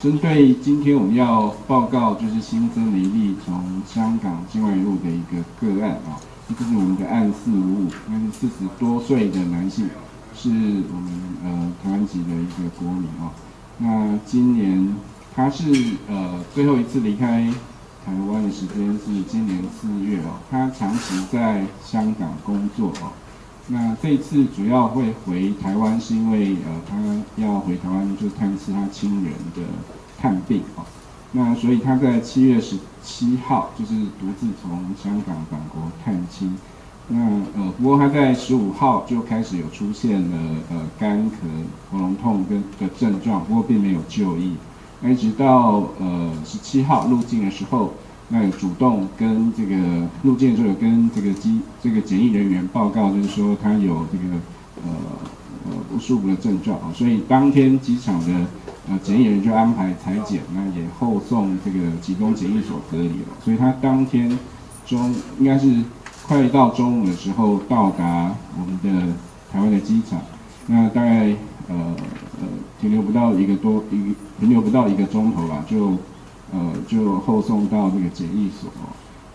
针对今天我们要报告就是新增了一例从香港境外入的一个个案啊，这是我们的案455，那是40多岁的男性，是我们台湾籍的一个国民啊。那今年他是最后一次离开台湾的时间是今年4月哦，他长期在香港工作哦。那这一次主要会回台湾，是因为他要回台湾就探视他亲人的探病啊。那所以他在7月17号就是独自从香港返国探亲。那不过他在15号就开始有出现了干咳、喉咙痛的症状，不过并没有就医。那一直到17号入境的时候。那有主动跟这个入境的时候有跟这个检疫人员报告，就是说他有这个不舒服的症状啊，所以当天机场的检疫人员就安排采检，那也后送这个集中检疫所隔离了。所以他当天应该是快到中午的时候到达我们的台湾的机场，那大概停留不到一个钟头吧，就后送到这个检疫所，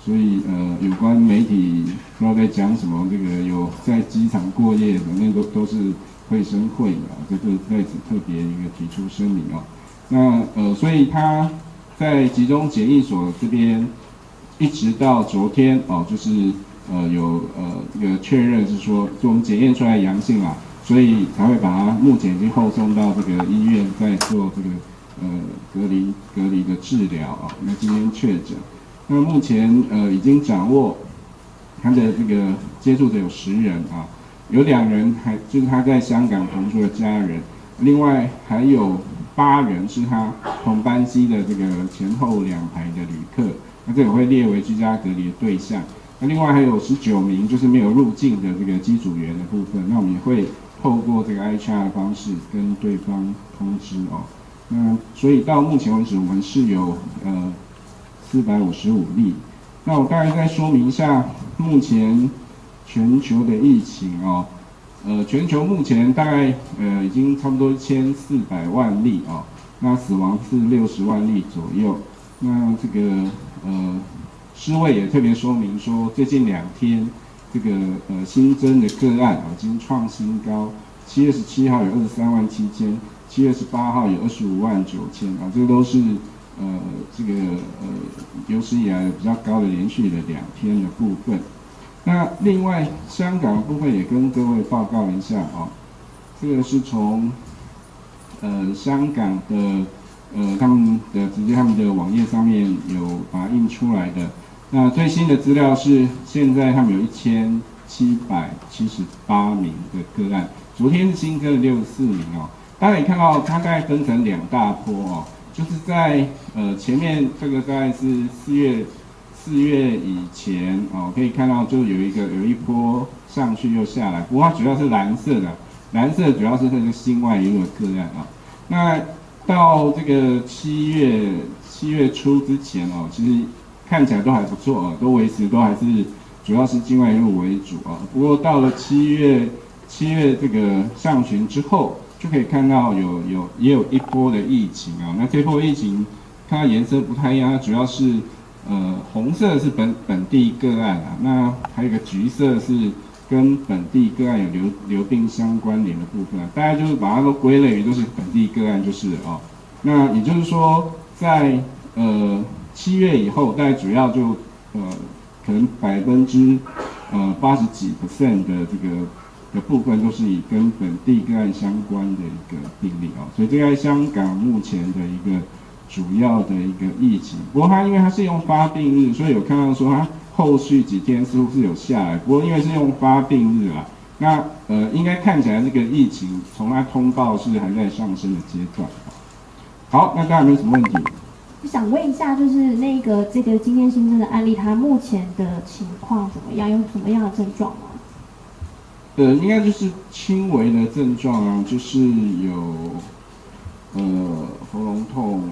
所以有关媒体不知道在讲什么，这个有在机场过夜的，那都是会生会的，这个在此特别一个提出声明哦。那所以他在集中检疫所这边，一直到昨天哦，就是有一个确认是说，就我们检验出来阳性啦，所以才会把他目前已经后送到这个医院在做这个。隔离的治疗啊，那今天确诊，那目前已经掌握他的这个接触者有10人啊，有2人就是他在香港同住的家人，另外还有8人是他同班机的这个前后2排的旅客，那这个会列为居家隔离的对象。那另外还有19名就是没有入境的这个机组员的部分，那我们也会透过这个 HR 的方式跟对方通知哦。所以到目前为止，我们是有455例。那我大概再说明一下目前全球的疫情哦。全球目前大概已经差不多1400万例哦，那死亡是60万例左右。那这个世卫也特别说明说，最近2天这个新增的个案已经创新高，7月17号有23万7千。7月18号有25万9千啊，这个都是有史以来比较高的连续的2天的部分。那另外香港的部分也跟各位报告一下啊，这个是从香港的他们的网页上面有把它印出来的。那最新的资料是现在他们有1778名的个案，昨天是新增了64名哦。大家可以看到，它大概分成2大波哦，就是在前面这个大概是4月以前哦，可以看到就有一波上去又下来，不过它主要是蓝色的，蓝色主要是这个境外移入的个案啊。那到这个7月初之前哦，其实看起来都还不错哦，都维持都还是主要是境外移入为主啊。不过到了7月这个上旬之后。就可以看到也有一波的疫情啊，那这波疫情看到颜色不太一样，它主要是红色是本地个案啊，那还有一个橘色是跟本地个案有流病相关联的部分啊，大家就是把它都归类于都是本地个案就是了哦。那也就是说，在7月以后，大概主要就可能80%几的这个。的部分都是以跟本地个案相关的一个病例哦，所以这在香港目前的一个主要的一个疫情。不过因为它是用发病日，所以有看到说它后续几天似乎是有下来，不过因为是用发病日啦，那应该看起来这个疫情从它通报是还在上升的阶段。好，那大家有没有什么问题？我想问一下，就是这个今天新增的案例，它目前的情况怎么样？有什么样的症状吗？应该就是轻微的症状啊，就是有喉咙痛，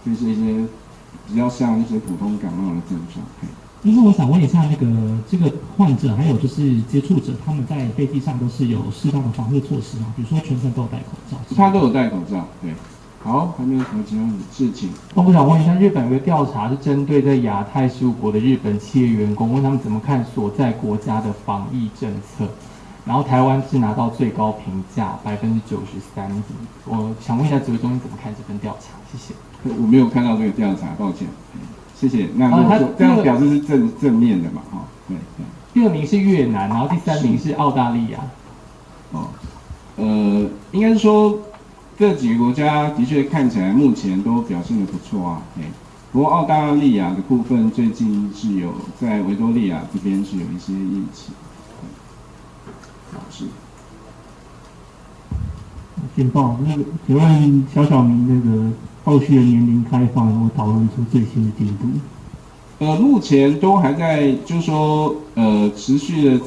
就是一些比较像一些普通感冒的症状。那我想问一下，这个患者还有就是接触者，他们在飞机上都是有适当的防护措施吗？比如说全程都有戴口罩？他都有戴口罩，对。好，还没有什么其他的事情。那我想问一下，日本有个调查是针对在亚太15国的日本企业员工，问他们怎么看所在国家的防疫政策。然后台湾是拿到最高评价93%。我想问一下指挥中心怎么看这份调查？谢谢。我没有看到这个调查，抱歉。谢谢。那如果说这样表示是正面的嘛？哈，对。第2名是越南，然后第3名是澳大利亚。应该是说这几个国家的确看起来目前都表现得不错啊。不过澳大利亚的部分最近是有在维多利亚这边是有一些疫情。是。简报，请问小明那个后续的年龄开放有没有讨论出最新的进度？目前都还在，就是说，持续的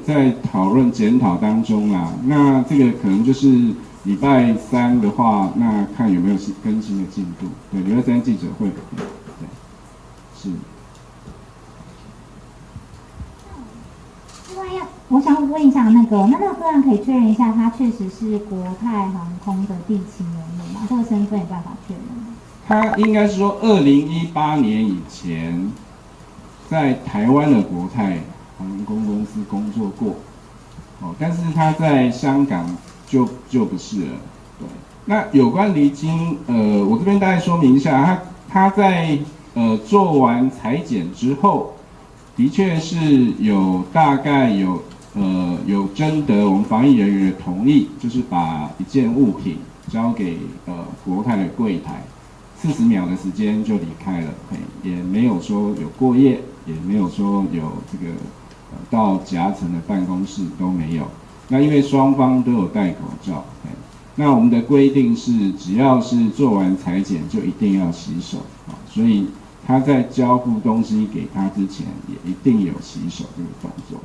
在讨论检讨当中啦。那这个可能就是礼拜3的话，那看有没有更新的进度。对，礼拜3记者会。对，是。另外我想问一下那个个案可以确认一下，他确实是国泰航空的地勤人员吗？这个身份有办法确认吗？他应该是说，2018年以前，在台湾的国泰航空公司工作过，但是他在香港就不是了。对，那有关离京，我这边大概说明一下，他在做完裁剪之后，的确是大概有征得我们防疫人员的同意，就是把一件物品交给国泰的柜台。40秒的时间就离开了，也没有说有过夜，也没有说有这个到夹层的办公室都没有。那因为双方都有戴口罩，那我们的规定是只要是做完裁剪就一定要洗手，所以他在交付东西给他之前也一定有洗手这个动作。